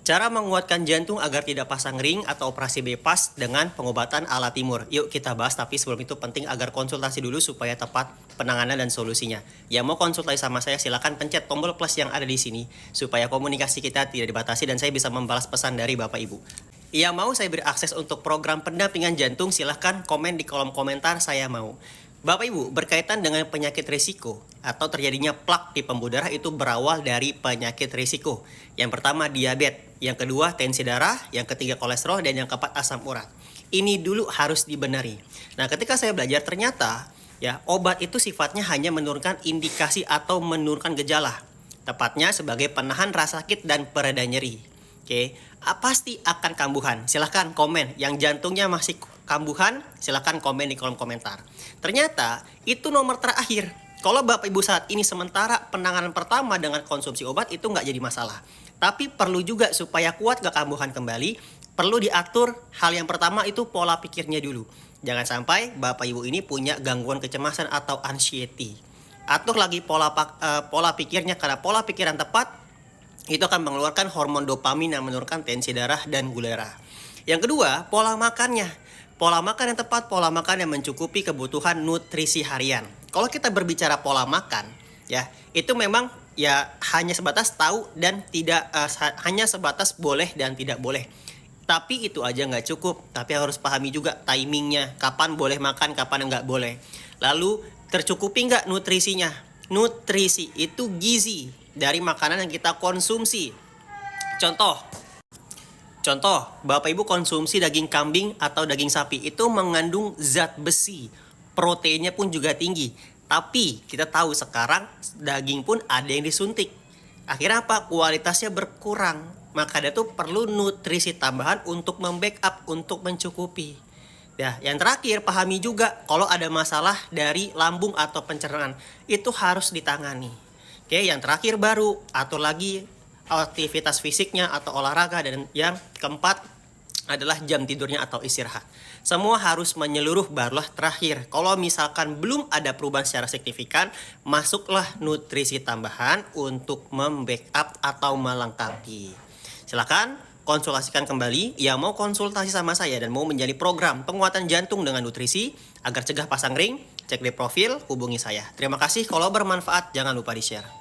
Cara menguatkan jantung agar tidak pasang ring atau operasi bypass dengan pengobatan ala timur. Yuk kita bahas, tapi sebelum itu penting agar konsultasi dulu supaya tepat penanganan dan solusinya. Yang mau konsultasi sama saya silahkan pencet tombol plus yang ada di sini supaya komunikasi kita tidak dibatasi dan saya bisa membalas pesan dari Bapak Ibu. Yang mau saya beri akses untuk program pendampingan jantung silahkan komen di kolom komentar saya mau. Bapak Ibu, berkaitan dengan penyakit risiko atau terjadinya plak di pembuluh darah itu berawal dari penyakit risiko. Yang pertama diabetes, yang kedua tensi darah, yang ketiga kolesterol, dan yang keempat asam urat. Ini dulu harus dibenahi. Nah, ketika saya belajar ternyata ya obat itu sifatnya hanya menurunkan indikasi atau menurunkan gejala. Tepatnya sebagai penahan rasa sakit dan pereda nyeri. Oke, pasti akan kambuhan. Silahkan komen. Yang jantungnya masih kambuhan, silahkan komen di kolom komentar. Ternyata itu nomor terakhir. Kalau Bapak Ibu saat ini sementara penanganan pertama dengan konsumsi obat itu nggak jadi masalah. Tapi perlu juga supaya kuat gak kambuhan kembali, perlu diatur hal yang pertama itu pola pikirnya dulu. Jangan sampai Bapak Ibu ini punya gangguan kecemasan atau anxiety. Atur lagi pola pikirnya, karena pola pikir yang tepat itu akan mengeluarkan hormon dopamin yang menurunkan tensi darah dan gula darah. Yang kedua, pola makannya. Pola makan yang tepat, pola makan yang mencukupi kebutuhan nutrisi harian. Kalau kita berbicara pola makan, ya itu memang ya hanya sebatas tahu dan tidak, hanya sebatas boleh dan tidak boleh. Tapi itu aja nggak cukup, tapi harus pahami juga timingnya, kapan boleh makan, kapan nggak boleh. Lalu tercukupi nggak nutrisinya? Nutrisi itu gizi dari makanan yang kita konsumsi. Contoh, Bapak Ibu konsumsi daging kambing atau daging sapi itu mengandung zat besi, proteinnya pun juga tinggi. Tapi kita tahu sekarang daging pun ada yang disuntik. Akhirnya apa? Kualitasnya berkurang. Maka dia tuh perlu nutrisi tambahan untuk membackup, untuk mencukupi. Ya, yang terakhir pahami juga kalau ada masalah dari lambung atau pencernaan itu harus ditangani. Oke, yang terakhir baru atur lagi aktivitas fisiknya atau olahraga, dan yang keempat adalah jam tidurnya atau istirahat. Semua harus menyeluruh barulah terakhir. Kalau misalkan belum ada perubahan secara signifikan, masuklah nutrisi tambahan untuk membackup atau melengkapi. Silakan konsultasikan kembali yang mau konsultasi sama saya dan mau menjadi program penguatan jantung dengan nutrisi agar cegah pasang ring, cek di profil, hubungi saya. Terima kasih, kalau bermanfaat jangan lupa di-share.